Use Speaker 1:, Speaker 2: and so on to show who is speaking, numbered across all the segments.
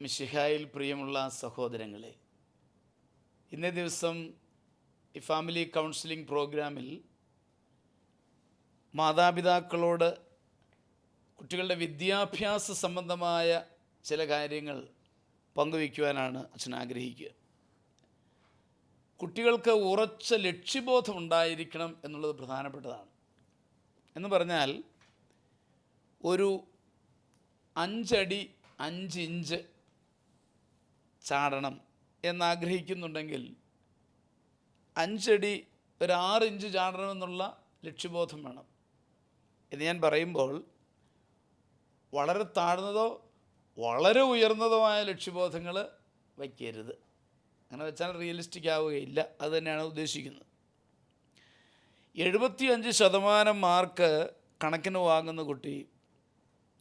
Speaker 1: മിശിഹായിൽ പ്രിയമുള്ള സഹോദരങ്ങളെ, ഇന്നേ ദിവസം ഈ ഫാമിലി കൗൺസിലിംഗ് പ്രോഗ്രാമിൽ മാതാപിതാക്കളോട് കുട്ടികളുടെ വിദ്യാഭ്യാസ സംബന്ധമായ ചില കാര്യങ്ങൾ പങ്കുവയ്ക്കുവാനാണ് അച്ഛൻ ആഗ്രഹിക്കുക. കുട്ടികൾക്ക് ഉറച്ച ലക്ഷ്യബോധം ഉണ്ടായിരിക്കണം എന്നുള്ളത് പ്രധാനപ്പെട്ടതാണ്. എന്ന് പറഞ്ഞാൽ ഒരു 5 അടി 5 ഇഞ്ച് ചാടണം എന്നാഗ്രഹിക്കുന്നുണ്ടെങ്കിൽ 5 അടി ഒരു 6 ഇഞ്ച് ചാടണമെന്നുള്ള ലക്ഷ്യബോധം വേണം. എന്ന് ഞാൻ പറയുമ്പോൾ വളരെ താഴ്ന്നതോ വളരെ ഉയർന്നതോ ആയ ലക്ഷ്യബോധങ്ങൾ വയ്ക്കരുത്. അങ്ങനെ വെച്ചാൽ റിയലിസ്റ്റിക് ആവുകയില്ല. അത് തന്നെയാണ് ഉദ്ദേശിക്കുന്നത്. 75% മാർക്ക് കണക്കിന് വാങ്ങുന്ന കുട്ടി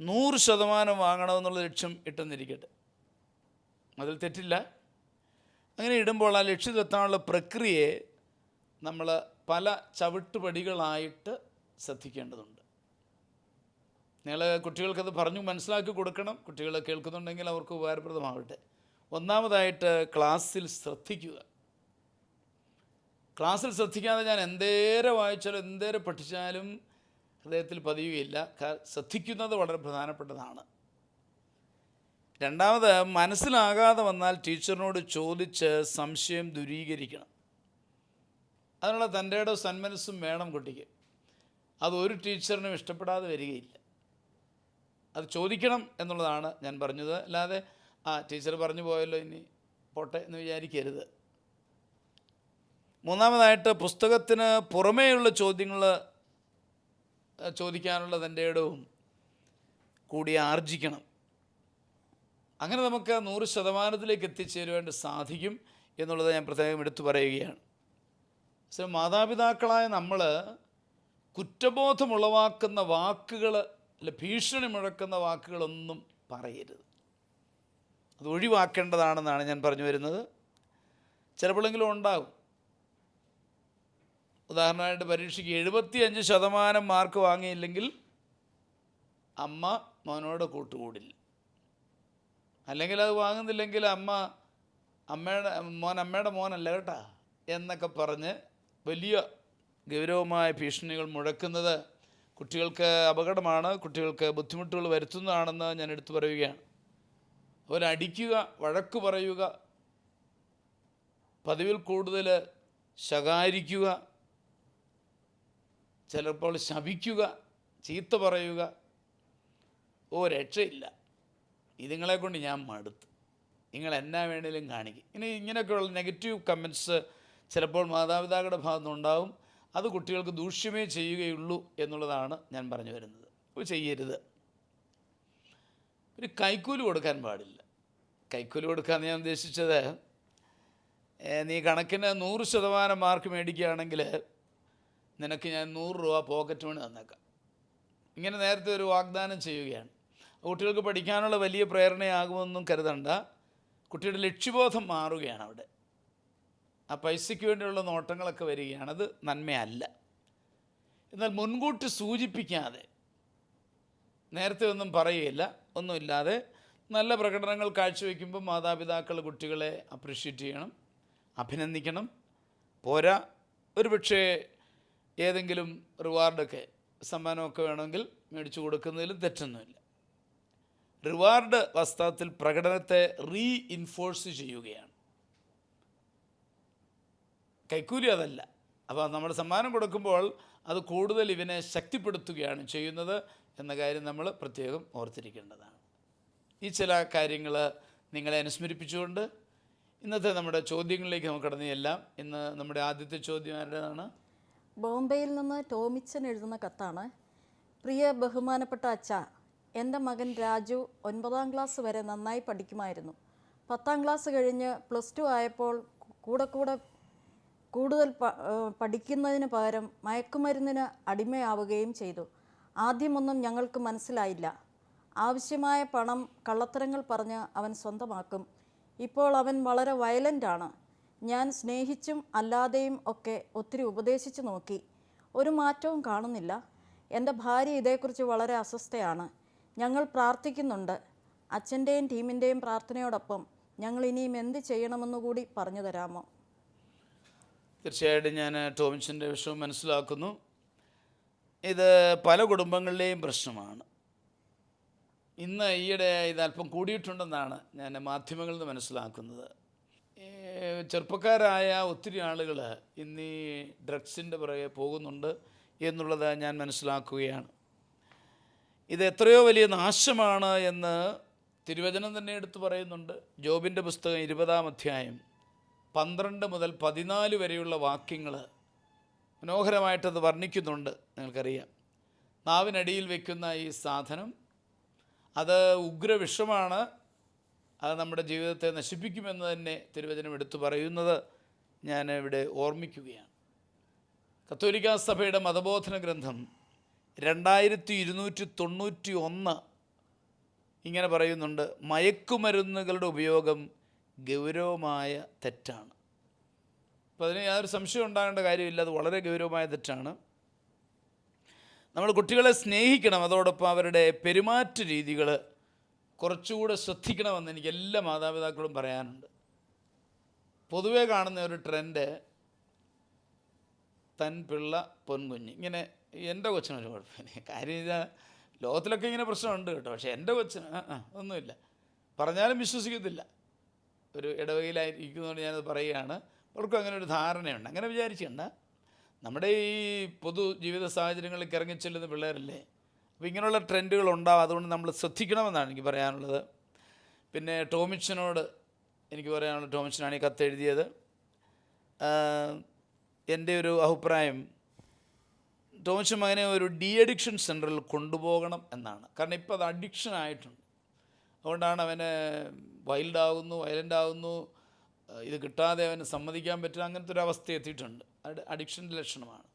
Speaker 1: 100% വാങ്ങണമെന്നുള്ള ലക്ഷ്യം ഇട്ടെന്നിരിക്കട്ടെ, അതിൽ തെറ്റില്ല. അങ്ങനെ ഇടുമ്പോൾ ആ ലക്ഷ്യത്തെത്താനുള്ള പ്രക്രിയയെ നമ്മൾ പല ചവിട്ടുപടികളായിട്ട് ശ്രദ്ധിക്കേണ്ടതുണ്ട്. നിങ്ങൾ കുട്ടികൾക്കത് പറഞ്ഞു മനസ്സിലാക്കി കൊടുക്കണം. കുട്ടികൾ കേൾക്കുന്നുണ്ടെങ്കിൽ അവർക്ക് ഉപകാരപ്രദമാവട്ടെ. ഒന്നാമതായിട്ട് ക്ലാസ്സിൽ ശ്രദ്ധിക്കുക. ക്ലാസ്സിൽ ശ്രദ്ധിക്കാതെ ഞാൻ എന്തേരെ വായിച്ചാലും എന്തേരെ പഠിച്ചാലും ഹൃദയത്തിൽ പതിയുകയില്ല. ശ്രദ്ധിക്കുന്നത് വളരെ പ്രധാനപ്പെട്ടതാണ്. രണ്ടാമത്, മനസ്സിലാകാതെ വന്നാൽ ടീച്ചറിനോട് ചോദിച്ച് സംശയം ദൂരീകരിക്കണം. അതിനുള്ള തൻ്റെ സന്മനസ്സും വേണം കുട്ടിക്ക്. അതൊരു ടീച്ചറിനും ഇഷ്ടപ്പെടാതെ വരികയില്ല. അത് ചോദിക്കണം എന്നുള്ളതാണ് ഞാൻ പറഞ്ഞത്. അല്ലാതെ ടീച്ചർ പറഞ്ഞു പോയല്ലോ ഇനി പോട്ടെ എന്ന് വിചാരിക്കരുത്. മൂന്നാമതായിട്ട്, പുസ്തകത്തിന് പുറമേയുള്ള ചോദ്യങ്ങൾ ചോദിക്കാനുള്ള തൻ്റെ ഇടവും കൂടി ആർജിക്കണം. അങ്ങനെ നമുക്ക് 100%ലേക്ക് എത്തിച്ചേരുവാൻ സാധിക്കും എന്നുള്ളത് ഞാൻ പ്രത്യേകം എടുത്തു പറയുകയാണ്. മാതാപിതാക്കളായ നമ്മൾ കുറ്റബോധമുളവാക്കുന്ന വാക്കുകൾ, അല്ല ഭീഷണി മുഴക്കുന്ന വാക്കുകളൊന്നും പറയരുത്. അത് ഒഴിവാക്കേണ്ടതാണെന്നാണ് ഞാൻ പറഞ്ഞു വരുന്നത്. ചിലപ്പോഴെങ്കിലും ഉണ്ടാകും. ഉദാഹരണമായിട്ട്, പരീക്ഷയ്ക്ക് 75% മാർക്ക് വാങ്ങിയില്ലെങ്കിൽ അമ്മ മോനോട് കൂട്ടുകൂടില്ല. അല്ലെങ്കിൽ അത് വാങ്ങുന്നില്ലെങ്കിൽ അമ്മയുടെ മോനല്ല കേട്ടാ എന്നൊക്കെ പറഞ്ഞ് വലിയ ഗൗരവമായ ഭീഷണികൾ മുഴക്കുന്നത് കുട്ടികൾക്ക് അപകടമാണ്, കുട്ടികൾക്ക് ബുദ്ധിമുട്ടുകൾ വരുത്തുന്നതാണെന്ന് ഞാൻ എടുത്തു പറയുകയാണ്. അവരടിക്കുക, വഴക്ക് പറയുക, പതിവിൽ കൂടുതൽ ശകാരിക്കുക, ചിലപ്പോൾ ശപിക്കുക, ചീത്ത പറയുക, രക്ഷയില്ല, ഇതുങ്ങളെ കൊണ്ട് ഞാൻ മടുത്തു, നിങ്ങൾ എന്നാ വേണേലും കാണിക്കും. ഇങ്ങനെയൊക്കെയുള്ള നെഗറ്റീവ് കമൻറ്റ്സ് ചിലപ്പോൾ മാതാപിതാക്കളുടെ ഭാഗത്തുനിന്നുണ്ടാവും. അത് കുട്ടികൾക്ക് ദൂഷ്യമേ ചെയ്യുകയുള്ളൂ എന്നുള്ളതാണ് ഞാൻ പറഞ്ഞു വരുന്നത്. അപ്പോൾ ചെയ്യരുത്. ഒരു കൈക്കൂലി കൊടുക്കാൻ പാടില്ല. കൈക്കൂലി കൊടുക്കാമെന്ന് ഞാൻ ഉദ്ദേശിച്ചത്, നീ കണക്കിന് 100% മാർക്ക് മേടിക്കുകയാണെങ്കിൽ നിനക്ക് ഞാൻ 100 രൂപ പോക്കറ്റ് മണി തന്നേക്കാം. ഇങ്ങനെ നേരത്തെ ഒരു വാഗ്ദാനം ചെയ്യുകയാണ്. കുട്ടികൾക്ക് പഠിക്കാനുള്ള വലിയ പ്രേരണയാകുമെന്നും കരുതണ്ട. കുട്ടിയുടെ ലക്ഷ്യബോധം മാറുകയാണ്. അവിടെ ആ പൈസയ്ക്ക് വേണ്ടിയുള്ള നോട്ടങ്ങളൊക്കെ വരികയാണ്. അത് നന്മയല്ല. എന്നാൽ മുൻകൂട്ടി സൂചിപ്പിക്കാതെ, നേരത്തെ ഒന്നും പറയുകയില്ല, ഒന്നുമില്ലാതെ നല്ല പ്രകടനങ്ങൾ കാഴ്ചവെക്കുമ്പോൾ മാതാപിതാക്കൾ കുട്ടികളെ അപ്രീഷിയേറ്റ് ചെയ്യണം, അഭിനന്ദിക്കണം. പോരാ, ഒരുപക്ഷേ ഏതെങ്കിലും റിവാർഡൊക്കെ, സമ്മാനമൊക്കെ വേണമെങ്കിൽ മേടിച്ചു കൊടുക്കുന്നതിലും തെറ്റൊന്നുമില്ല. റിവാർഡ് വാസ്തവത്തിൽ പ്രകടനത്തെ റീഇൻഫോഴ്സ് ചെയ്യുകയാണ്. കൈക്കൂലി അതല്ല. അപ്പോൾ നമ്മൾ സമ്മാനം കൊടുക്കുമ്പോൾ അത് കൂടുതൽ ഇവനെ ശക്തിപ്പെടുത്തുകയാണ് ചെയ്യുന്നത് എന്ന കാര്യം നമ്മൾ പ്രത്യേകം ഓർത്തിരിക്കേണ്ടതാണ്. ഈ ചില കാര്യങ്ങൾ നിങ്ങളെ അനുസ്മരിപ്പിച്ചുകൊണ്ട് ഇന്നത്തെ നമ്മുടെ ചോദ്യങ്ങളിലേക്ക് നമുക്ക് കടന്നു ചെല്ലാം. ഇന്ന് നമ്മുടെ ആദ്യത്തെ ചോദ്യം ആരുടേതാണ്?
Speaker 2: ബോംബെയിൽ നിന്ന് ടോമിച്ചൻ എഴുതുന്ന കത്താണ്. പ്രിയ ബഹുമാനപ്പെട്ട അച്ഛ, എൻ്റെ മകൻ രാജു 9ാം ക്ലാസ് വരെ നന്നായി പഠിക്കുമായിരുന്നു. 10ാം ക്ലാസ് കഴിഞ്ഞ് +2 ആയപ്പോൾ കൂടുതൽ പഠിക്കുന്നതിന് പകരം മയക്കുമരുന്നിന് അടിമയാവുകയും ചെയ്തു. ആദ്യമൊന്നും ഞങ്ങൾക്ക് മനസ്സിലായില്ല. ആവശ്യമായ പണം കള്ളത്തരങ്ങൾ പറഞ്ഞ് അവൻ സ്വന്തമാക്കും. ഇപ്പോൾ അവൻ വളരെ വയലൻ്റാണ്. ഞാൻ സ്നേഹിച്ചും അല്ലാതെയും ഒക്കെ ഒത്തിരി ഉപദേശിച്ചു നോക്കി. ഒരു മാറ്റവും കാണുന്നില്ല. എൻ്റെ ഭാര്യ ഇതേക്കുറിച്ച് വളരെ അസ്വസ്ഥയാണ്. ഞങ്ങൾ പ്രാർത്ഥിക്കുന്നുണ്ട്. അച്ഛൻ്റെയും ടീമിൻ്റെയും പ്രാർത്ഥനയോടൊപ്പം ഞങ്ങൾ ഇനിയും എന്ത് ചെയ്യണമെന്നുകൂടി പറഞ്ഞു തരാമോ?
Speaker 1: തീർച്ചയായിട്ടും ഞാൻ ടോമിച്ചൻ്റെ വിഷയം മനസ്സിലാക്കുന്നു. ഇത് പല കുടുംബങ്ങളിലെയും പ്രശ്നമാണ്. ഇന്ന് ഈയിടെ ഇത് അല്പം കൂടിയിട്ടുണ്ടെന്നാണ് ഞാൻ മാധ്യമങ്ങളിൽ നിന്ന് മനസ്സിലാക്കുന്നത്. ചെറുപ്പക്കാരായ ഒത്തിരി ആളുകൾ ഇന്ന് ഈ ഡ്രഗ്സിൻ്റെ പുറകെ പോകുന്നുണ്ട് എന്നുള്ളത് ഞാൻ മനസ്സിലാക്കുകയാണ്. ഇത് എത്രയോ വലിയ നാശമാണ് എന്ന് തിരുവചനം തന്നെ എടുത്തു പറയുന്നുണ്ട്. ജോബിൻ്റെ പുസ്തകം 20-ാം അധ്യായം 12 മുതൽ 14 വരെയുള്ള വാക്യങ്ങൾ മനോഹരമായിട്ടത് വർണ്ണിക്കുന്നുണ്ട്. നിങ്ങൾക്കറിയാം, നാവിനടിയിൽ വയ്ക്കുന്ന ഈ സാധനം അത് ഉഗ്രവിഷമാണ്. അത് നമ്മുടെ ജീവിതത്തെ നശിപ്പിക്കുമെന്ന് തന്നെ തിരുവചനം എടുത്തു പറയുന്നത് ഞാൻ ഇവിടെ ഓർമ്മിക്കുകയാണ്. കത്തോലിക്കാ സഭയുടെ മതബോധന ഗ്രന്ഥം 2291 ഇങ്ങനെ പറയുന്നുണ്ട്: മയക്കുമരുന്നുകളുടെ ഉപയോഗം ഗൗരവമായ തെറ്റാണ്. അപ്പോൾ അതിന് യാതൊരു സംശയം ഉണ്ടാകേണ്ട കാര്യമില്ല, അത് വളരെ ഗൗരവമായ തെറ്റാണ്. നമ്മൾ കുട്ടികളെ സ്നേഹിക്കണം, അതോടൊപ്പം അവരുടെ പെരുമാറ്റ രീതികൾ കുറച്ചുകൂടെ ശ്രദ്ധിക്കണമെന്ന് എനിക്ക് എല്ലാ മാതാപിതാക്കളും പറയാനുണ്ട്. പൊതുവേ കാണുന്ന ഒരു ട്രെൻഡ് തൻ പിള്ള പൊൻകുഞ്ഞ്, ഇങ്ങനെ എൻ്റെ കൊച്ചിനൊരു കുഴപ്പമില്ല. കാര്യം ഇതാ, ലോകത്തിലൊക്കെ ഇങ്ങനെ പ്രശ്നമുണ്ട് കേട്ടോ, പക്ഷേ എൻ്റെ കൊച്ചിന് ഒന്നുമില്ല, പറഞ്ഞാലും വിശ്വസിക്കത്തില്ല. ഒരു ഇടവകയിലായിരിക്കുന്നതുകൊണ്ട് ഞാനത് പറയുകയാണ്. അവർക്കും അങ്ങനെ ഒരു ധാരണയുണ്ട്. അങ്ങനെ വിചാരിച്ചിട്ടുണ്ട്, നമ്മുടെ ഈ പൊതു ജീവിത സാഹചര്യങ്ങളിൽ ഇറങ്ങിച്ചെല്ലുന്ന പിള്ളേരല്ലേ, അപ്പോൾ ഇങ്ങനെയുള്ള ട്രെൻഡുകൾ ഉണ്ടാവും. അതുകൊണ്ട് നമ്മൾ ശ്രദ്ധിക്കണമെന്നാണ് എനിക്ക് പറയാനുള്ളത്. പിന്നെ ടോമിച്ചനോട് എനിക്ക് പറയാനുള്ളത്, ടോമിച്ചനാണ് ഈ കത്ത് എഴുതിയത്. എൻ്റെ ഒരു അഭിപ്രായം, ടോമിച്ചൻ മകനെ ഒരു ഡി അഡിക്ഷൻ സെൻറ്ററിൽ കൊണ്ടുപോകണം എന്നാണ്. കാരണം ഇപ്പോൾ അത് അഡിക്ഷൻ ആയിട്ടുണ്ട്. അതുകൊണ്ടാണ് അവന് വയലൻ്റ് ആകുന്നു, ഇത് കിട്ടാതെ അവന് സമ്മതിക്കാൻ പറ്റില്ല, അങ്ങനത്തെ ഒരു അവസ്ഥ എത്തിയിട്ടുണ്ട്. അഡിക്ഷൻ്റെ ലക്ഷണമാണ്.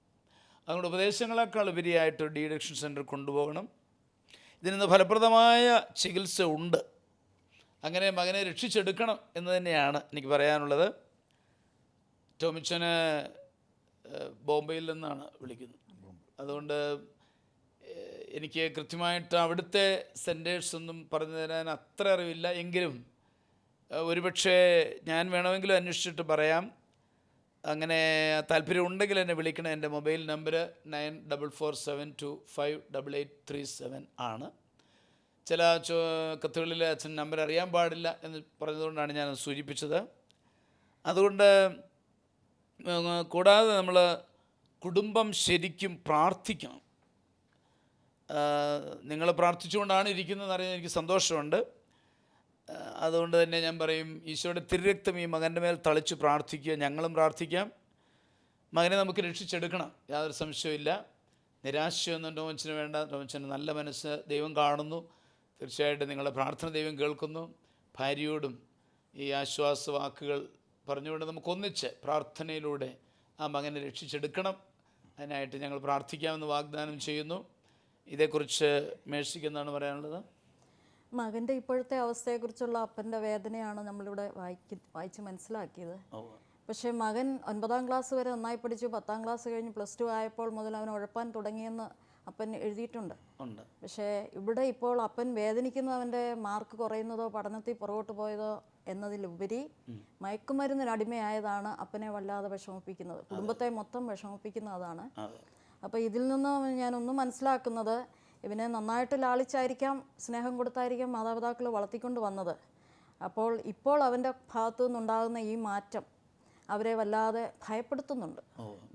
Speaker 1: അതുകൊണ്ട് ഉപദേശങ്ങളെക്കാൾ ഉപരിയായിട്ട് ഡി അഡിക്ഷൻ സെൻറ്ററിൽ കൊണ്ടുപോകണം. ഇതിന് ഫലപ്രദമായ ചികിത്സ ഉണ്ട്. അങ്ങനെ മകനെ രക്ഷിച്ചെടുക്കണം എന്ന് തന്നെയാണ് എനിക്ക് പറയാനുള്ളത്. ടോമിച്ചന് ബോംബെയിൽ നിന്നാണ് വിളിക്കുന്നത്. അതുകൊണ്ട് എനിക്ക് കൃത്യമായിട്ട് അവിടുത്തെ സെൻറ്റേഴ്സ് ഒന്നും പറഞ്ഞു തരാൻ അത്ര അറിവില്ല. എങ്കിലും ഒരുപക്ഷെ ഞാൻ വേണമെങ്കിലും അന്വേഷിച്ചിട്ട് പറയാം. അങ്ങനെ താല്പര്യം ഉണ്ടെങ്കിൽ എന്നെ വിളിക്കണം. എൻ്റെ മൊബൈൽ നമ്പർ 9447258837 ആണ്. ചില കത്തുകളിൽ അച്ഛൻ നമ്പർ അറിയാൻ പാടില്ല എന്ന് പറഞ്ഞതുകൊണ്ടാണ് ഞാൻ സൂചിപ്പിച്ചത്. അതുകൊണ്ട് കൂടാതെ നമ്മൾ കുടുംബം ശരിക്കും പ്രാർത്ഥിക്കണം. നിങ്ങൾ പ്രാർത്ഥിച്ചുകൊണ്ടാണ് ഇരിക്കുന്നതെന്ന് അറിയാൻ എനിക്ക് സന്തോഷമുണ്ട്. അതുകൊണ്ട് തന്നെ ഞാൻ പറയും, ഈശോയുടെ തിരുരക്തം ഈ മകൻ്റെ മേൽ തളിച്ച് പ്രാർത്ഥിക്കുക. ഞങ്ങളും പ്രാർത്ഥിക്കാം. മകനെ നമുക്ക് രക്ഷിച്ചെടുക്കണം, യാതൊരു സംശയമില്ല. നിരാശയൊന്നും ടോമിച്ചന് വേണ്ട. ടോമിച്ചന് നല്ല മനസ്സ് ദൈവം കാണുന്നു. തീർച്ചയായിട്ടും നിങ്ങളുടെ പ്രാർത്ഥന ദൈവം കേൾക്കുന്നു. ഭാര്യയോടും ഈ ആശ്വാസവാക്കുകൾ പറഞ്ഞുകൊണ്ട് നമുക്കൊന്നിച്ച് പ്രാർത്ഥനയിലൂടെ ആ മകനെ രക്ഷിച്ചെടുക്കണം. അതിനായിട്ട് ഞങ്ങൾ പ്രാർത്ഥിക്കാമെന്ന് വാഗ്ദാനം ചെയ്യുന്നു. ഇതേക്കുറിച്ച് മേഴ്സിക്കെന്താണ് പറയാനുള്ളത്?
Speaker 2: മകൻ്റെ ഇപ്പോഴത്തെ അവസ്ഥയെക്കുറിച്ചുള്ള അപ്പൻ്റെ വേദനയാണ് നമ്മളിവിടെ വായിച്ച് മനസ്സിലാക്കിയത്. പക്ഷേ മകൻ 9-ാം ക്ലാസ് വരെ നന്നായി പഠിച്ചു. 10-ാം ക്ലാസ് കഴിഞ്ഞ് +2 ആയപ്പോൾ മുതൽ അവൻ ഉഴപ്പാൻ തുടങ്ങിയെന്ന് അപ്പൻ എഴുതിയിട്ടുണ്ട്. പക്ഷേ ഇവിടെ ഇപ്പോൾ അപ്പൻ വേദനിക്കുന്നത് അവൻ്റെ മാർക്ക് കുറയുന്നതോ പഠനത്തിൽ പുറകോട്ട് പോയതോ എന്നതിലുപരി മയക്കുമരുന്നിന് അടിമയായതാണ് അപ്പനെ വല്ലാതെ വിഷമിപ്പിക്കുന്നത്. കുടുംബത്തെ മൊത്തം വിഷമിപ്പിക്കുന്ന അതാണ്. അപ്പോൾ ഇതിൽ നിന്ന് ഞാനൊന്നും മനസ്സിലാക്കുന്നത്, ഇവനെ നന്നായിട്ട് ലാളിച്ചായിരിക്കാം, സ്നേഹം കൊടുത്തായിരിക്കാം മാതാപിതാക്കൾ വളർത്തിക്കൊണ്ട് വന്നത്. ഇപ്പോൾ അവൻ്റെ ഭാഗത്തു നിന്നുണ്ടാകുന്ന ഈ മാറ്റം അവരെ വല്ലാതെ ഭയപ്പെടുത്തുന്നുണ്ട്.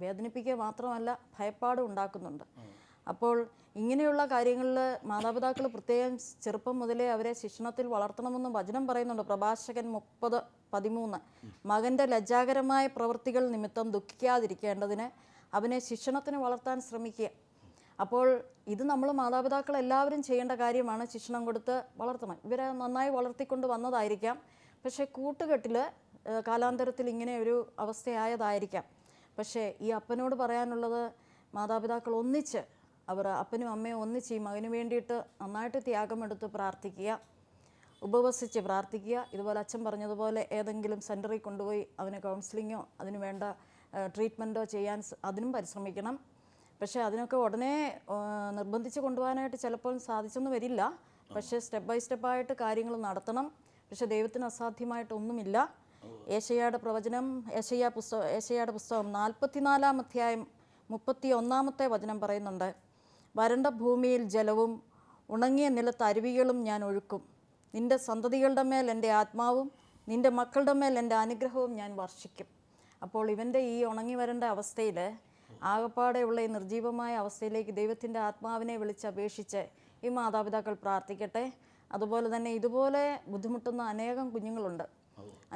Speaker 2: വേദനിപ്പിക്കുക മാത്രമല്ല, ഭയപ്പാടും ഉണ്ടാക്കുന്നുണ്ട്. അപ്പോൾ ഇങ്ങനെയുള്ള കാര്യങ്ങളിൽ മാതാപിതാക്കൾ പ്രത്യേകം ചെറുപ്പം മുതലേ അവരെ ശിക്ഷണത്തിൽ വളർത്തണമെന്നും വചനം പറയുന്നുണ്ട്. പ്രഭാഷകൻ 30:13 മകൻ്റെ ലജ്ജാകരമായ പ്രവൃത്തികൾ നിമിത്തം ദുഃഖിക്കാതിരിക്കേണ്ടതിന് അവനെ ശിക്ഷണത്തിന് വളർത്താൻ ശ്രമിക്കുക. അപ്പോൾ ഇത് നമ്മൾ മാതാപിതാക്കൾ എല്ലാവരും ചെയ്യേണ്ട കാര്യമാണ്. ശിക്ഷണം കൊടുത്ത് വളർത്തണം. ഇവരെ നന്നായി വളർത്തിക്കൊണ്ട് വന്നതായിരിക്കാം, പക്ഷേ കൂട്ടുകെട്ടിൽ കാലാന്തരത്തിൽ ഇങ്ങനെ ഒരു അവസ്ഥയായതായിരിക്കാം. പക്ഷേ ഈ അപ്പനോട് പറയാനുള്ളത്, മാതാപിതാക്കൾ ഒന്നിച്ച്, അപ്പനും അമ്മയും ഒന്നിച്ച് ഈ മകന് വേണ്ടിയിട്ട് നന്നായിട്ട് ത്യാഗമെടുത്ത് പ്രാർത്ഥിക്കുക, ഉപവസിച്ച് പ്രാർത്ഥിക്കുക. ഇതുപോലെ അച്ഛൻ പറഞ്ഞതുപോലെ ഏതെങ്കിലും സെൻറ്ററിൽ കൊണ്ടുപോയി അവന് കൗൺസിലിങ്ങോ അതിന് വേണ്ട ട്രീറ്റ്മെൻറ്റോ ചെയ്യാൻ അതിനും പരിശ്രമിക്കണം. പക്ഷേ അതിനൊക്കെ ഉടനെ നിർബന്ധിച്ച് കൊണ്ടുപോകാനായിട്ട് ചിലപ്പോൾ സാധിച്ചെന്ന് വരില്ല. പക്ഷേ സ്റ്റെപ്പ് ബൈ സ്റ്റെപ്പായിട്ട് കാര്യങ്ങൾ നടത്തണം. പക്ഷെ ദൈവത്തിന് അസാധ്യമായിട്ടൊന്നുമില്ല. ഏശയ്യായുടെ പ്രവചനം, ഏശയ്യായുടെ പുസ്തകം 44-ാം അധ്യായം 31-ാമത്തെ വചനം പറയുന്നുണ്ട്, വരണ്ട ഭൂമിയിൽ ജലവും ഉണങ്ങിയ നിലത്ത് അരുവികളും ഞാൻ ഒഴുക്കും. നിൻ്റെ സന്തതികളുടെ മേൽ എൻ്റെ ആത്മാവും നിൻ്റെ മക്കളുടെ മേൽ എൻ്റെ അനുഗ്രഹവും ഞാൻ വർഷിക്കും. അപ്പോൾ ഇവൻ്റെ ഈ ഉണങ്ങി വരേണ്ട അവസ്ഥയിൽ, ആകപ്പാടെയുള്ള ഈ നിർജീവമായ അവസ്ഥയിലേക്ക് ദൈവത്തിൻ്റെ ആത്മാവിനെ വിളിച്ചപേക്ഷിച്ച് ഈ മാതാപിതാക്കൾ പ്രാർത്ഥിക്കട്ടെ. അതുപോലെ തന്നെ ഇതുപോലെ ബുദ്ധിമുട്ടുന്ന അനേകം കുഞ്ഞുങ്ങളുണ്ട്,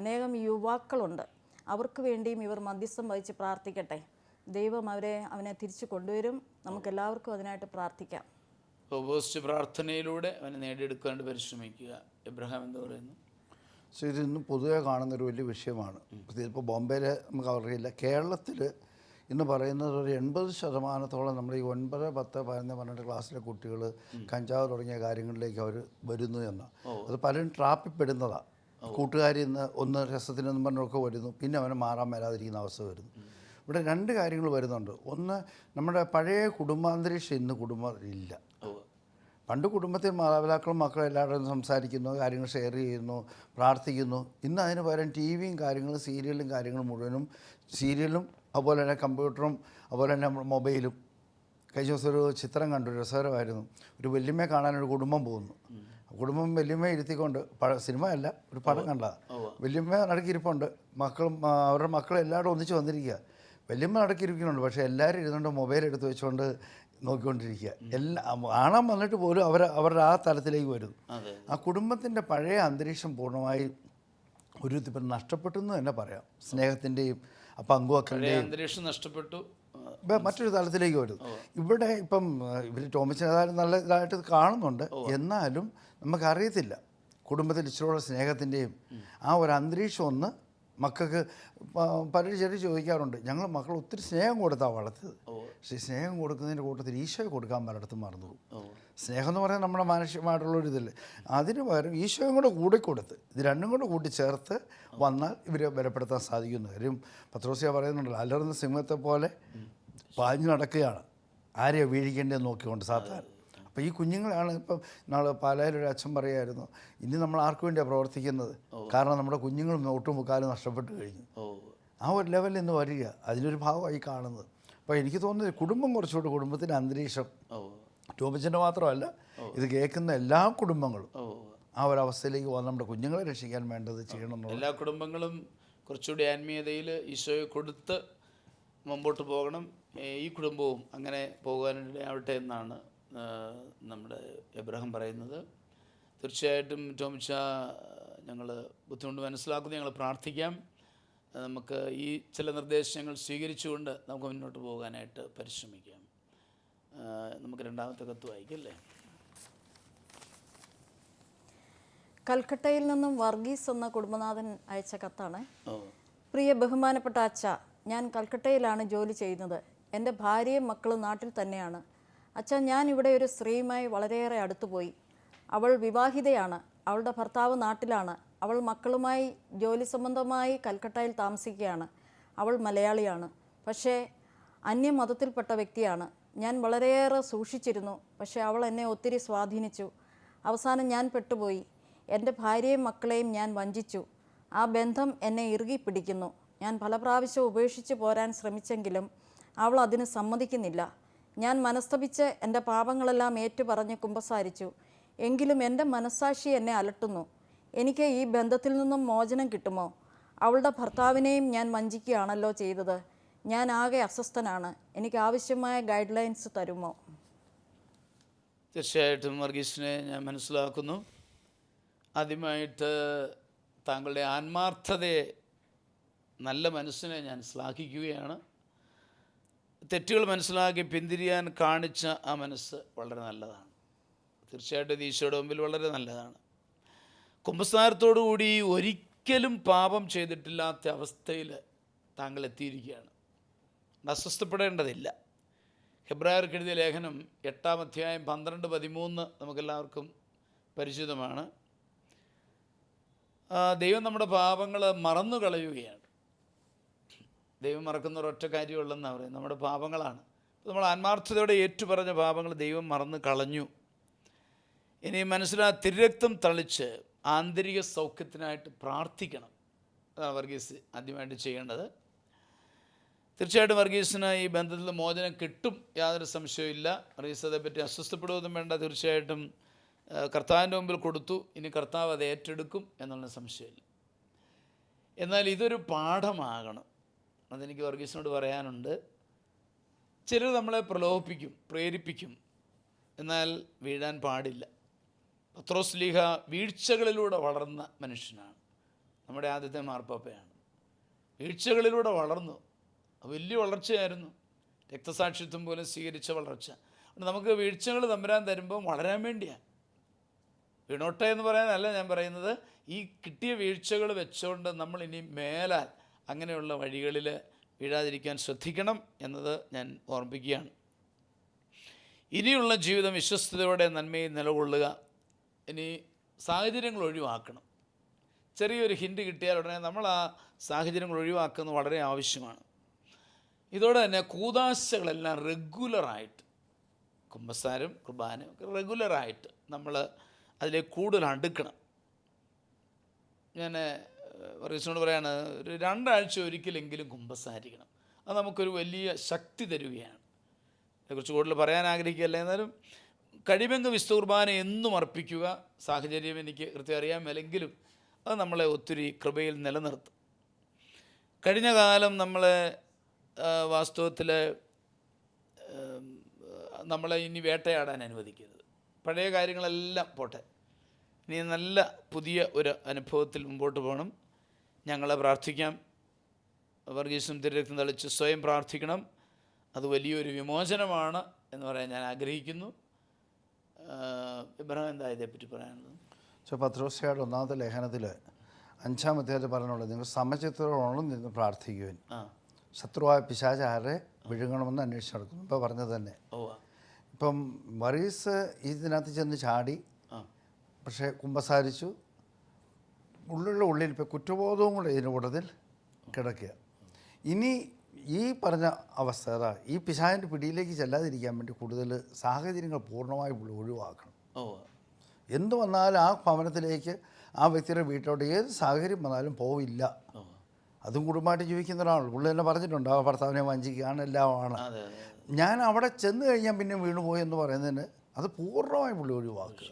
Speaker 2: അനേകം യുവാക്കളുണ്ട്. അവർക്ക് വേണ്ടിയും ഇവർ മധ്യസ്ഥം വഹിച്ച് പ്രാർത്ഥിക്കട്ടെ. ദൈവം അവനെ തിരിച്ചു കൊണ്ടുവരും. നമുക്കെല്ലാവർക്കും അതിനായിട്ട് പ്രാർത്ഥിക്കാം.
Speaker 1: ഉപവസിച്ച് പ്രാർത്ഥനയിലൂടെ അവനെ നേടിയെടുക്കാണ്ട് പരിശ്രമിക്കുക. എബ്രഹാം എന്താ പറയുന്നു?
Speaker 3: ഇത് ഇന്ന് പൊതുവെ കാണുന്നൊരു വലിയ വിഷയമാണ്. ഇപ്പോൾ ബോംബെയിൽ നമുക്ക് അറിയില്ല, കേരളത്തിൽ ഇന്ന് പറയുന്നത് ഒരു 80% നമ്മുടെ ഈ 9, 10, 11, 12 ക്ലാസ്സിലെ കുട്ടികൾ കഞ്ചാവ് തുടങ്ങിയ കാര്യങ്ങളിലേക്ക് അവർ വരുന്നു എന്നാണ്. അത് പലരും ട്രാപ്പിൽപ്പെടുന്നതാണ്. കൂട്ടുകാരിൽ നിന്ന് ഒന്ന് രസത്തിനെന്നും പറഞ്ഞൊക്കെ വരുന്നു, പിന്നെ അവനെ മാറാൻ മേലാതിരിക്കുന്ന അവസ്ഥ വരുന്നു. ഇവിടെ 2 കാര്യങ്ങൾ വരുന്നുണ്ട്. ഒന്ന്, നമ്മുടെ പഴയ കുടുംബാന്തരീക്ഷം ഇന്ന് കുടുംബമില്ല. പണ്ട് കുടുംബത്തിൽ മാതാപിതാക്കളും മക്കളും എല്ലാവരും സംസാരിക്കുന്നു, കാര്യങ്ങൾ ഷെയർ ചെയ്യുന്നു, പ്രാർത്ഥിക്കുന്നു. ഇന്ന് അതിന് പകരം ടി വിയും കാര്യങ്ങളും സീരിയലും കാര്യങ്ങളും മുഴുവനും സീരിയലും അതുപോലെ തന്നെ കമ്പ്യൂട്ടറും അതുപോലെ തന്നെ മൊബൈലും. കഴിഞ്ഞ ദിവസം ഒരു ചിത്രം കണ്ടു, രസകരമായിരുന്നു. ഒരു വല്യമ്മയെ കാണാനൊരു കുടുംബം പോകുന്നു. കുടുംബം വല്യമ്മയെ ഇരുത്തിക്കൊണ്ട്, സിനിമ അല്ല, ഒരു പടം കണ്ടതാണ്. വല്യമ്മ നടക്കിരിപ്പുണ്ട്, മക്കളും അവരുടെ മക്കളും എല്ലാവരും ഒന്നിച്ച് വന്നിരിക്കുക. വല്യമ്മ നടക്കിരിക്കുന്നുണ്ട്, പക്ഷേ എല്ലാവരും ഇരുന്നുകൊണ്ട് മൊബൈൽ എടുത്ത് വെച്ചുകൊണ്ട് നോക്കിക്കൊണ്ടിരിക്കുക. കാണാൻ വന്നിട്ട് പോലും അവരുടെ ആ തലത്തിലേക്ക് വരുന്നു. ആ കുടുംബത്തിൻ്റെ പഴയ അന്തരീക്ഷം പൂർണ്ണമായി ഒരു ഇപ്പം നഷ്ടപ്പെട്ടു എന്ന് തന്നെ പറയാം. സ്നേഹത്തിൻ്റെയും പങ്കുവെക്കലിൻ്റെയും
Speaker 1: അന്തരീക്ഷം നഷ്ടപ്പെട്ടു,
Speaker 3: മറ്റൊരു തലത്തിലേക്ക് വരുന്നു. ഇവിടെ ഇപ്പം ഇവർ ടോമിച്ചേതായാലും നല്ല ഇതായിട്ട് കാണുന്നുണ്ട്. എന്നാലും നമുക്കറിയത്തില്ല കുടുംബത്തിൽ ഇച്ചിരിയുള്ള സ്നേഹത്തിൻ്റെയും ആ ഒരു അന്തരീക്ഷം ഒന്ന് മക്കൾക്ക്. പലരും ചോദിക്കാറുണ്ട്, ഞങ്ങൾ മക്കൾ ഒത്തിരി സ്നേഹം കൊടുത്താണ് വളർത്തിയത്. പക്ഷേ സ്നേഹം കൊടുക്കുന്നതിൻ്റെ കൂട്ടത്തിൽ ഈശോയെ കൊടുക്കാൻ പലയിടത്തും മറന്നു. സ്നേഹം എന്ന് പറയാൻ നമ്മുടെ മാനുഷികമായിട്ടുള്ളൊരിതല്ലേ, അതിന് പകരം ഈശോയും കൂടെ കൊടുത്ത് ഇത് രണ്ടും കൂടെ കൂട്ടിച്ചേർത്ത് വന്നാൽ ഇവരെ ബലപ്പെടുത്താൻ സാധിക്കുന്നു. കാര്യം പത്രോസിയ പറയുന്നുണ്ടല്ലോ, അലർന്ന സിംഹത്തെ പോലെ പാഞ്ഞു നടക്കുകയാണ്, ആരെയോ വീഴിക്കേണ്ടതെന്ന് നോക്കിക്കൊണ്ട് സാത്താൻ. അപ്പോൾ ഈ കുഞ്ഞുങ്ങളാണ്. ഇപ്പം നാളെ പാലായിലൊരു അച്ഛൻ പറയുമായിരുന്നു, ഇനി നമ്മൾ ആർക്കു വേണ്ടിയാണ് പ്രവർത്തിക്കുന്നത്? കാരണം നമ്മുടെ കുഞ്ഞുങ്ങളും ഒട്ടുമുക്കാലും നഷ്ടപ്പെട്ടു കഴിഞ്ഞു. ആ ഒരു ലെവലിൽ ഇന്ന് വരിക, അതിനൊരു ഭാഗമായി കാണുന്നത്. അപ്പോൾ എനിക്ക് തോന്നുന്നത് കുടുംബം കുറച്ചുകൂടി, കുടുംബത്തിൻ്റെ അന്തരീക്ഷം ടോമിച്ചൻ്റെ മാത്രമല്ല, ഇത് കേൾക്കുന്ന എല്ലാ കുടുംബങ്ങളും ആ ഒരവസ്ഥയിലേക്ക് പോകാൻ നമ്മുടെ കുഞ്ഞുങ്ങളെ രക്ഷിക്കാൻ വേണ്ടത് ചെയ്യണം.
Speaker 1: എല്ലാ കുടുംബങ്ങളും കുറച്ചുകൂടി ആത്മീയതയിൽ ഈശോയെ കൊടുത്ത് മുമ്പോട്ട് പോകണം. ഈ കുടുംബവും അങ്ങനെ പോകാനിടയാവട്ടെ എന്നാണ് നമ്മുടെ എബ്രഹാം പറയുന്നത്. തീർച്ചയായിട്ടും ടോമിച്ച, ഞങ്ങൾ ബുദ്ധിമുട്ട് മനസ്സിലാക്കുന്നു, ഞങ്ങൾ പ്രാർത്ഥിക്കാം. നമുക്ക് ഈ ചില നിർദ്ദേശങ്ങൾ സ്വീകരിച്ചുകൊണ്ട് നമുക്ക് മുന്നോട്ട് പോകാനായിട്ട് പരിശ്രമിക്കാം. നമുക്ക് 2ാമത്തെ കത്ത് വായിക്കല്ലേ.
Speaker 2: കൽക്കട്ടയിൽ നിന്നും വർഗീസ് എന്ന കുടുംബനാഥൻ അയച്ച കത്താണ്. പ്രിയ ബഹുമാനപ്പെട്ട അച്ഛ, ഞാൻ കൽക്കട്ടയിലാണ് ജോലി ചെയ്യുന്നത്. എൻ്റെ ഭാര്യയും മക്കളും നാട്ടിൽ തന്നെയാണ്. അച്ഛ, ഞാൻ ഇവിടെ ഒരു സ്ത്രീയുമായി വളരെയേറെ അടുത്തുപോയി. അവൾ വിവാഹിതയാണ്. അവളുടെ ഭർത്താവ് നാട്ടിലാണ്. അവൾ മക്കളുമായി ജോലി സംബന്ധമായി കൽക്കട്ടയിൽ താമസിക്കുകയാണ്. അവൾ മലയാളിയാണ്, പക്ഷേ അന്യമതത്തിൽപ്പെട്ട വ്യക്തിയാണ്. ഞാൻ വളരെയേറെ സൂക്ഷിച്ചിരുന്നു, പക്ഷേ അവൾ എന്നെ ഒത്തിരി സ്വാധീനിച്ചു. അവസാനം ഞാൻ പെട്ടുപോയി. എൻ്റെ ഭാര്യയും മക്കളെയും ഞാൻ വഞ്ചിച്ചു. ആ ബന്ധം എന്നെ ഇറുകി പിടിക്കുന്നു. ഞാൻ പല പ്രാവശ്യം ഉപേക്ഷിച്ച് പോരാൻ ശ്രമിച്ചെങ്കിലും അവൾ അതിന് സമ്മതിക്കുന്നില്ല. ഞാൻ മനസ്തപിച്ച് എൻ്റെ പാപങ്ങളെല്ലാം ഏറ്റുപറഞ്ഞ് കുമ്പസാരിച്ചു. എങ്കിലും എൻ്റെ മനസ്സാക്ഷി എന്നെ അലട്ടുന്നു. എനിക്ക് ഈ ബന്ധത്തിൽ നിന്നും മോചനം കിട്ടുമോ? അവളുടെ ഭർത്താവിനെയും ഞാൻ വഞ്ചിക്കുകയാണല്ലോ ചെയ്തത്. ഞാൻ ആകെ അസ്വസ്ഥനാണ്. എനിക്ക് ആവശ്യമായ ഗൈഡ് ലൈൻസ് തരുമോ?
Speaker 1: തീർച്ചയായിട്ടും വർഗീസിനെ ഞാൻ മനസ്സിലാക്കുന്നു. ആദ്യമായിട്ട് താങ്കളുടെ ആത്മാർത്ഥതയെ, നല്ല മനസ്സിനെ ഞാൻ ശ്ലാഘിക്കുകയാണ്. തെറ്റുകൾ മനസ്സിലാക്കി പിന്തിരിയാൻ കാണിച്ച ആ മനസ്സ് വളരെ നല്ലതാണ്. തീർച്ചയായിട്ടും ഇത് ഈശോയുടെ മുമ്പിൽ വളരെ നല്ലതാണ്. കുമ്പസാരത്തോടുകൂടി ഒരിക്കലും പാപം ചെയ്തിട്ടില്ലാത്ത അവസ്ഥയിൽ താങ്കൾ എത്തിയിരിക്കുകയാണ്. അസ്വസ്ഥപ്പെടേണ്ടതില്ല. ഹെബ്രായർക്ക് എഴുതിയ ലേഖനം 8-ാം അധ്യായം 12-13 നമുക്കെല്ലാവർക്കും പരിചിതമാണ്. ദൈവം നമ്മുടെ പാപങ്ങൾ മറന്നു കളയുകയാണ്. ദൈവം മറക്കുന്ന ഒരൊറ്റ കാര്യമുള്ളതെന്നാണ് പറയുന്നത്, നമ്മുടെ പാപങ്ങളാണ്. നമ്മൾ ആത്മാർത്ഥതയോടെ ഏറ്റുപറഞ്ഞ പാപങ്ങൾ ദൈവം മറന്നു കളഞ്ഞു. ഇനി തിരുരക്തം തളിച്ച് ആന്തരിക സൗഖ്യത്തിനായിട്ട് പ്രാർത്ഥിക്കണം. അതാണ് വർഗീസ് ആദ്യമായിട്ട് ചെയ്യേണ്ടത്. തീർച്ചയായിട്ടും വർഗീസിന് ഈ ബന്ധത്തിൽ മോചനം കിട്ടും, യാതൊരു സംശയവും. വർഗീസ് അതേപ്പറ്റി അസ്വസ്ഥപ്പെടുകയൊന്നും വേണ്ട. തീർച്ചയായിട്ടും കർത്താവിൻ്റെ മുമ്പിൽ കൊടുത്തു, ഇനി കർത്താവ് അത് ഏറ്റെടുക്കും എന്നുള്ള സംശയമില്ല. എന്നാൽ ഇതൊരു പാഠമാകണം, അതെനിക്ക് വർഗീസിനോട് പറയാനുണ്ട്. ചിലർ നമ്മളെ പ്രലോഭിപ്പിക്കും, പ്രേരിപ്പിക്കും, എന്നാൽ വീഴാൻ പാടില്ല. പത്രോസ് ശ്ലീഹ വീഴ്ചകളിലൂടെ വളർന്ന മനുഷ്യനാണ്. നമ്മുടെ ആദ്യത്തെ മാർപ്പാപ്പയാണ്. വീഴ്ചകളിലൂടെ വളർന്നു, വലിയ വളർച്ചയായിരുന്നു. രക്തസാക്ഷിത്വം പോലും സ്വീകരിച്ച വളർച്ച. നമുക്ക് വീഴ്ചകൾ തമ്പുരാൻ തരുമ്പോൾ വളരാൻ വേണ്ടിയാണ്. വീണോട്ടെ എന്ന് പറയാനല്ല ഞാൻ പറയുന്നത്. ഈ കിട്ടിയ വീഴ്ചകൾ വെച്ചുകൊണ്ട് നമ്മൾ ഇനി മേലാൽ അങ്ങനെയുള്ള വഴികളിൽ വീഴാതിരിക്കാൻ ശ്രദ്ധിക്കണം എന്നത് ഞാൻ ഓർമ്മിപ്പിക്കുകയാണ്. ഇനിയുള്ള ജീവിതം വിശ്വസ്തയോടെ നന്മയിൽ നിലകൊള്ളുക. ഇനി സാഹചര്യങ്ങൾ ഒഴിവാക്കണം. ചെറിയൊരു ഹിൻഡ് കിട്ടിയാൽ ഉടനെ നമ്മൾ ആ സാഹചര്യങ്ങൾ ഒഴിവാക്കുന്നത് വളരെ ആവശ്യമാണ്. ഇതോടെ തന്നെ കൂദാശകളെല്ലാം റെഗുലറായിട്ട്, കുമ്പസാരം കുർബാന റെഗുലറായിട്ട് നമ്മൾ അതിലേക്ക് കൂടുതൽ അടുക്കണം. ഞാൻ വർഗീസിനോട് പറയാണ്, ഒരു 2 ആഴ്ച ഒരിക്കലെങ്കിലും കുമ്പസാരിക്കണം. അത് നമുക്കൊരു വലിയ ശക്തി തരികയാണ്. അതേക്കുറിച്ച് കൂടുതൽ പറയാൻ ആഗ്രഹിക്കുകയല്ല, എന്നാലും കഴിവെങ്കിൽ വിശുദ്ധ കുർബാന എന്നും അർപ്പിക്കുക. സാഹചര്യം എനിക്ക് കൃത്യം അറിയാമെങ്കിലും അത് നമ്മളെ ഒത്തിരി കൃപയിൽ നിലനിർത്തും. കഴിഞ്ഞ കാലം നമ്മളെ വാസ്തവത്തിൽ നമ്മളെ ഇനി വേട്ടയാടാൻ അനുവദിക്കരുത്. പഴയ കാര്യങ്ങളെല്ലാം പോട്ടെ, ഇനി നല്ല പുതിയ ഒരു അനുഭവത്തിൽ മുമ്പോട്ട് പോകണം. ഞങ്ങളെ പ്രാർത്ഥിക്കാം. വർഗീസും തിരുരക്തം തളിച്ച് സ്വയം പ്രാർത്ഥിക്കണം. അത് വലിയൊരു വിമോചനമാണ് എന്ന് പറയാൻ ഞാൻ ആഗ്രഹിക്കുന്നു. ഇബ്രാഹിം എന്താ ഇതേപ്പറ്റി പറയാനുള്ളത്?
Speaker 3: പത്രോസ്യയുടെ 1-ാമത്തെ ലേഖനത്തിൽ 5-ാം അധ്യായത്തിൽ പറഞ്ഞുള്ളത്, നിങ്ങൾ സമചിത്തത്തോളം നിന്ന് പ്രാർത്ഥിക്കുവാൻ, ശത്രുവായ പിശാച് ആരെ വിഴുങ്ങണമെന്ന് അന്വേഷിച്ച് നടക്കുന്നു. ഇപ്പോൾ പറഞ്ഞത് തന്നെ. ഇപ്പം വർഗീസ് ഇതിനകത്ത് ചെന്ന് ചാടി, പക്ഷേ കുമ്പസാരിച്ചു. ഉള്ളിൽ ഇപ്പോൾ കുറ്റബോധവും കൂടെ ഇതിൻ്റെ കൂട്ടത്തിൽ കിടക്കുക. ഇനി ഈ പറഞ്ഞ അവസ്ഥ, ഈ പിശാചിൻ്റെ പിടിയിലേക്ക് ചെല്ലാതിരിക്കാൻ വേണ്ടി കൂടുതൽ സാഹചര്യങ്ങൾ പൂർണ്ണമായി ഒഴിവാക്കണം. എന്തു വന്നാലും ആ ഭവനത്തിലേക്ക്, ആ വ്യക്തിയുടെ വീട്ടിലോട്ട് ഏത് സാഹചര്യം വന്നാലും പോവില്ല. അതും കുടുംബമായിട്ട് ജീവിക്കുന്ന ഒരാളാണ്. പുള്ളി തന്നെ പറഞ്ഞിട്ടുണ്ട്, ആ ഭർത്താവിനെ വഞ്ചിക്കുകയാണ്, എല്ലാമാണ്. ഞാൻ അവിടെ ചെന്ന് കഴിഞ്ഞാൽ പിന്നെ വീണുപോയി എന്ന് പറയുന്നതിന് അത് പൂർണ്ണമായി പുള്ളി ഒഴിവാക്കുക.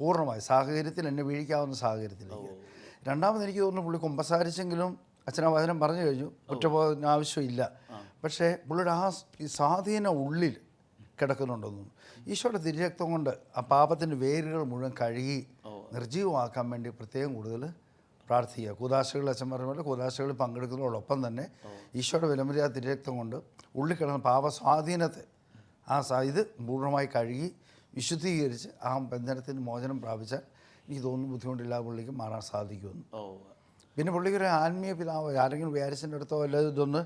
Speaker 3: പൂർണ്ണമായി സാഹചര്യത്തിൽ എന്നെ വീഴിക്കാവുന്ന സാഹചര്യത്തിലേക്ക്. രണ്ടാമത് എനിക്ക് തോന്നുന്നു പുള്ളി കുമ്പസാരിച്ചെങ്കിലും അച്ഛനാവചനം പറഞ്ഞു കഴിഞ്ഞു, കുറ്റബോധത്തിന് ആവശ്യമില്ല. പക്ഷേ പുള്ളിയുടെ ആ സ്വാധീനം ഉള്ളിൽ കിടക്കുന്നുണ്ടെന്നും ഈശോയുടെ തിരുരക്തം കൊണ്ട് ആ പാപത്തിൻ്റെ വേരുകൾ മുഴുവൻ കഴുകി നിർജ്ജീവമാക്കാൻ വേണ്ടി പ്രത്യേകം കൂടുതൽ പ്രാർത്ഥിക്കുക. കൂദാശകളിൽ അച്ഛൻ പറഞ്ഞ പോലെ കൂദാശകളിൽ പങ്കെടുക്കുന്നതോടൊപ്പം തന്നെ ഈശോയുടെ വിലമതിയാ തിരുരക്തം കൊണ്ട് ഉള്ളിൽ കിടന്ന പാപ സ്വാധീനത്തെ ഇത് പൂർണ്ണമായി കഴുകി വിശുദ്ധീകരിച്ച് ആ ബന്ധനത്തിന് മോചനം പ്രാപിച്ചാൽ എനിക്ക് തോന്നുന്നു ബുദ്ധിമുട്ടില്ലാതെ പുള്ളിക്ക് മാറാൻ സാധിക്കുമെന്ന്. പിന്നെ പുള്ളിക്കൊരു ആത്മീയ പിതാവ് ആരെങ്കിലും വ്യാരിച്ചൻ്റെ അടുത്തോ അല്ലാതെ ഇതൊന്ന്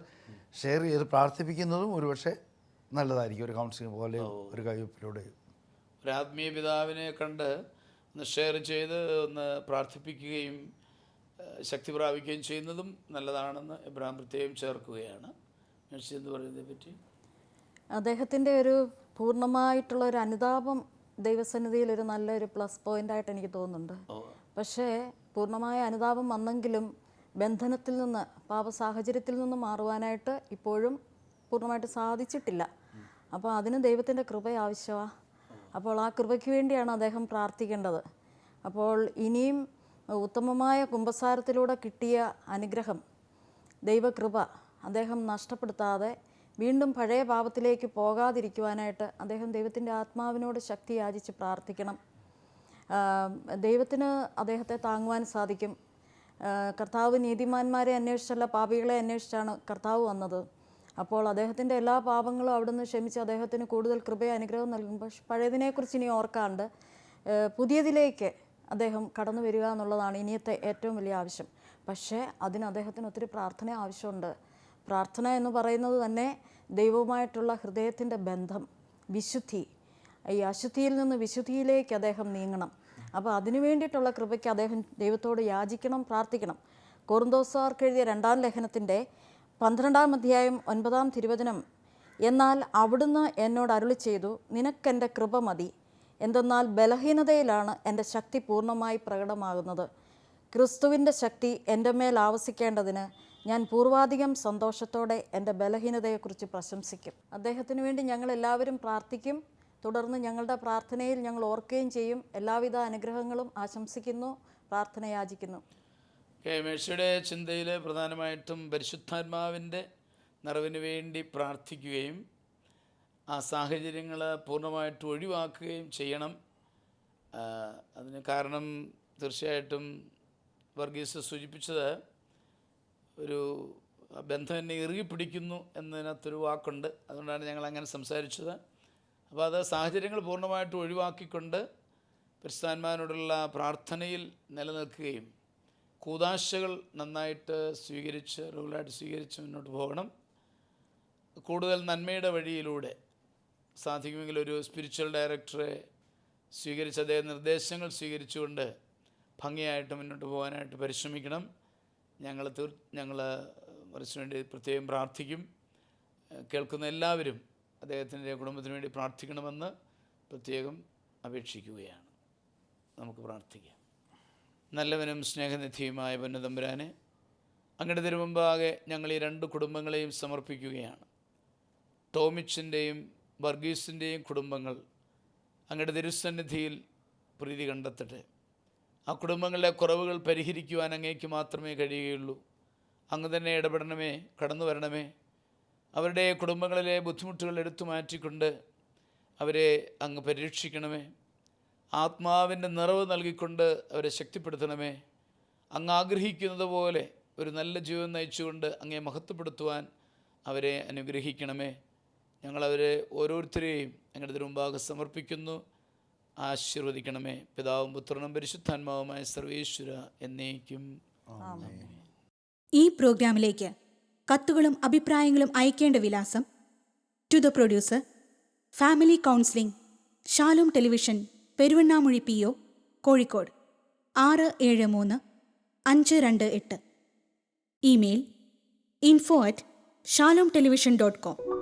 Speaker 3: ഷെയർ ചെയ്ത് പ്രാർത്ഥിപ്പിക്കുന്നതും ഒരുപക്ഷെ നല്ലതായിരിക്കും. ഒരു കൗൺസിലിംഗ് പോലെ ഒരു കഴിവിലൂടെ
Speaker 1: ഒരു ആത്മീയ പിതാവിനെ കണ്ട് ഒന്ന് ഷെയർ ചെയ്ത് ഒന്ന് പ്രാർത്ഥിപ്പിക്കുകയും ശക്തി പ്രാപിക്കുകയും ചെയ്യുന്നതും നല്ലതാണെന്ന് ഇബ്രാഹിം പ്രത്യേകം ചേർക്കുകയാണ്. എന്ന് പറയുന്നതിനെ പറ്റി
Speaker 2: അദ്ദേഹത്തിൻ്റെ ഒരു പൂർണ്ണമായിട്ടുള്ള ഒരു അനുതാപം ദൈവസന്നിധിയിൽ ഒരു നല്ലൊരു പ്ലസ് പോയിൻ്റായിട്ട് എനിക്ക് തോന്നുന്നുണ്ട്. പക്ഷേ പൂർണ്ണമായ അനുതാപം വന്നെങ്കിലും ബന്ധനത്തിൽ നിന്ന്, പാപ സാഹചര്യത്തിൽ നിന്ന് മാറുവാനായിട്ട് ഇപ്പോഴും പൂർണ്ണമായിട്ട് സാധിച്ചിട്ടില്ല. അപ്പോൾ അതിന് ദൈവത്തിൻ്റെ കൃപ ആവശ്യമാണ്. അപ്പോൾ ആ കൃപയ്ക്ക് വേണ്ടിയാണ് അദ്ദേഹം പ്രാർത്ഥിക്കേണ്ടത്. അപ്പോൾ ഇനിയും ഉത്തമമായ കുമ്പസാരത്തിലൂടെ കിട്ടിയ അനുഗ്രഹം, ദൈവകൃപ അദ്ദേഹം നഷ്ടപ്പെടുത്താതെ വീണ്ടും പഴയ പാപത്തിലേക്ക് പോകാതിരിക്കുവാനായിട്ട് അദ്ദേഹം ദൈവത്തിൻ്റെ ആത്മാവിനോട് ശക്തി യാചിച്ച് പ്രാർത്ഥിക്കണം. ദൈവത്തിന് അദ്ദേഹത്തെ താങ്ങുവാൻ സാധിക്കും. കർത്താവ് നീതിമാന്മാരെ അന്വേഷിച്ചല്ല, പാപികളെ അന്വേഷിച്ചാണ് കർത്താവ് വന്നത്. അപ്പോൾ അദ്ദേഹത്തിൻ്റെ എല്ലാ പാപങ്ങളും അവിടുന്ന് ക്ഷമിച്ച് അദ്ദേഹത്തിന് കൂടുതൽ കൃപയും അനുഗ്രഹവും നൽകും. പക്ഷെ പഴയതിനെക്കുറിച്ച് ഇനി ഓർക്കാണ്ട് പുതിയതിലേക്ക് അദ്ദേഹം കടന്നു വരിക എന്നുള്ളതാണ് ഇനിയത്തെ ഏറ്റവും വലിയ ആവശ്യം. പക്ഷേ അതിന് അദ്ദേഹത്തിന് ഒത്തിരി പ്രാർത്ഥന ആവശ്യമുണ്ട്. പ്രാർത്ഥന എന്ന് പറയുന്നത് തന്നെ ദൈവവുമായിട്ടുള്ള ഹൃദയത്തിൻ്റെ ബന്ധം, വിശുദ്ധി. ഈ അശുദ്ധിയിൽ നിന്ന് വിശുദ്ധിയിലേക്ക് അദ്ദേഹം നീങ്ങണം. അപ്പോൾ അതിനു വേണ്ടിയിട്ടുള്ള കൃപയ്ക്ക് അദ്ദേഹം ദൈവത്തോട് യാചിക്കണം, പ്രാർത്ഥിക്കണം. കൊറിന്തോസ്യർക്ക് എഴുതിയ 2-ാം ലേഖനത്തിൻ്റെ 12-ാം അധ്യായം 9-ാം തിരുവചനം, എന്നാൽ അവിടുന്ന് എന്നോട് അരുളി ചെയ്തു, നിനക്കെൻ്റെ കൃപ മതി, എന്തെന്നാൽ ബലഹീനതയിലാണ് എൻ്റെ ശക്തി പൂർണ്ണമായി പ്രകടമാകുന്നത്. ക്രിസ്തുവിൻ്റെ ശക്തി എൻ്റെ മേൽ ആവസിക്കേണ്ടതിന് ഞാൻ പൂർവാധികം സന്തോഷത്തോടെ എൻ്റെ ബലഹീനതയെക്കുറിച്ച് പ്രശംസിക്കും. അദ്ദേഹത്തിന് വേണ്ടി ഞങ്ങൾ എല്ലാവരും പ്രാർത്ഥിക്കും. തുടർന്ന് ഞങ്ങളുടെ പ്രാർത്ഥനയിൽ ഞങ്ങൾ ഓർക്കുകയും ചെയ്യും. എല്ലാവിധ അനുഗ്രഹങ്ങളും ആശംസിക്കുന്നു, പ്രാർത്ഥന യാചിക്കുന്നു.
Speaker 1: മേഴ്സിയുടെ ചിന്തയിൽ പ്രധാനമായിട്ടും പരിശുദ്ധാത്മാവിൻ്റെ നിറവിന് വേണ്ടി പ്രാർത്ഥിക്കുകയും ആ സാഹചര്യങ്ങൾ പൂർണ്ണമായിട്ട് ഒഴിവാക്കുകയും ചെയ്യണം. അതിന് കാരണം തീർച്ചയായിട്ടും വർഗീസ് സൂചിപ്പിച്ചത് ഒരു ബന്ധം എന്നെ ഇറുകി പിടിക്കുന്നു എന്നതിനകത്തൊരു വാക്കുണ്ട്. അതുകൊണ്ടാണ് ഞങ്ങൾ അങ്ങനെ സംസാരിച്ചത്. അപ്പോൾ അത് സാഹചര്യങ്ങൾ പൂർണ്ണമായിട്ട് ഒഴിവാക്കിക്കൊണ്ട് പരിശുദ്ധാത്മാവിനോടുള്ള പ്രാർത്ഥനയിൽ നിലനിൽക്കുകയും കൂദാശകൾ നന്നായിട്ട് സ്വീകരിച്ച് റെഗുലറായിട്ട് സ്വീകരിച്ച് മുന്നോട്ട് പോകണം. കൂടുതൽ നന്മയുടെ വഴിയിലൂടെ സാധിക്കുമെങ്കിൽ ഒരു സ്പിരിച്വൽ ഡയറക്ടറെ സ്വീകരിച്ച് അദ്ദേഹം നിർദ്ദേശങ്ങൾ സ്വീകരിച്ചുകൊണ്ട് ഭംഗിയായിട്ട് മുന്നോട്ട് പോകാനായിട്ട് പരിശ്രമിക്കണം. ഞങ്ങൾ മറിച്ച് വേണ്ടി പ്രത്യേകം പ്രാർത്ഥിക്കും. കേൾക്കുന്ന എല്ലാവരും അദ്ദേഹത്തിൻ്റെ കുടുംബത്തിന് വേണ്ടി പ്രാർത്ഥിക്കണമെന്ന് പ്രത്യേകം അപേക്ഷിക്കുകയാണ്. നമുക്ക് പ്രാർത്ഥിക്കാം. നല്ലവനും സ്നേഹനിധിയുമായ പൊന്നുതമ്പുരാനെ, അങ്ങയുടെ തിരുമുമ്പാകെ ഞങ്ങൾ ഈ 2 കുടുംബങ്ങളെയും സമർപ്പിക്കുകയാണ്. ടോമിച്ചിൻ്റെയും വർഗീസിൻ്റെയും കുടുംബങ്ങൾ അങ്ങയുടെ തിരുസന്നിധിയിൽ പ്രീതി കണ്ടെത്തട്ടെ. ആ കുടുംബങ്ങളിലെ കുറവുകൾ പരിഹരിക്കുവാൻ അങ്ങേക്ക് മാത്രമേ കഴിയുകയുള്ളൂ. അങ്ങ് തന്നെ ഇടപെടണമേ, കടന്നു വരണമേ. അവരുടെ കുടുംബങ്ങളിലെ ബുദ്ധിമുട്ടുകൾ എടുത്തു മാറ്റിക്കൊണ്ട് അവരെ അങ്ങ് പരീക്ഷിക്കണമേ. ആത്മാവിൻ്റെ നിറവ് നൽകിക്കൊണ്ട് അവരെ ശക്തിപ്പെടുത്തണമേ. അങ്ങ് ആഗ്രഹിക്കുന്നത് പോലെ ഒരു നല്ല ജീവിതം നയിച്ചുകൊണ്ട് അങ്ങേ മഹത്വപ്പെടുത്തുവാൻ അവരെ അനുഗ്രഹിക്കണമേ. ഞങ്ങളവരെ ഓരോരുത്തരെയും ഞങ്ങളുടെ തിരുമുമ്പാകെ സമർപ്പിക്കുന്നു. ആശീർവദിക്കണമേ. പിതാവും പുത്രനും പരിശുദ്ധാത്മാവുമായ സർവേശ്വര എന്നേക്കും ആമേൻ.
Speaker 4: ഈ പ്രോഗ്രാമിലേക്ക് കത്തുകളും അഭിപ്രായങ്ങളും അയക്കേണ്ട വിലാസം: to the producer, family counselling, Shalom television, Peruvannamuzhi PO, Kozhikode 673528. Email info@shalomtelevision.com.